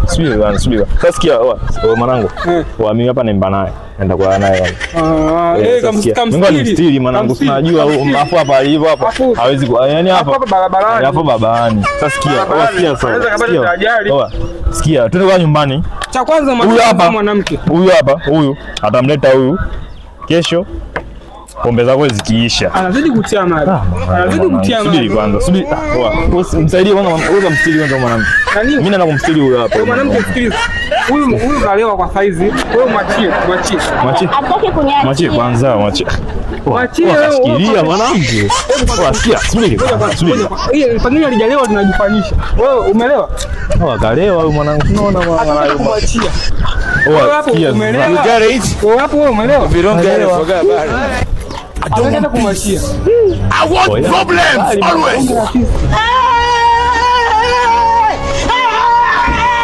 Subiri. Sasa sikia mwanangu. Mimi hapa naimba naye. Naenda kwa naye. Kamstiri mwanangu, unajua afu hapa alivyo hapa. Hawezi yani hapa barabarani. Hapo barabarani. Sasa sikia sikia, twende kwa nyumbani. Cha kwanza mwanamke. Huyu atamleta huyu. Kesho pombe zako zikiisha. Anazidi kutia maji. Subiri kwanza. Msaidie kwanza, wewe mstiri kwanza mwanamke. Mimi naenda kumstiri huyo hapa. Mwanamke sikiliza. Huyu kalewa kwa saizi. Wewe mwachie. Atake kunyanyua. Mwachie kwanza, mwachie. Sikia mwanamke. Sikia, subiri. Hii pengine alijalewa tunajifanyisha. Wewe umelewa? Kalewa huyu mwanangu. Unaona mwanangu. Mwachie. Wewe hapo umelewa. Wewe hapo umelewa. Vironga forget about it. Ataka kumwachia. I want problems always.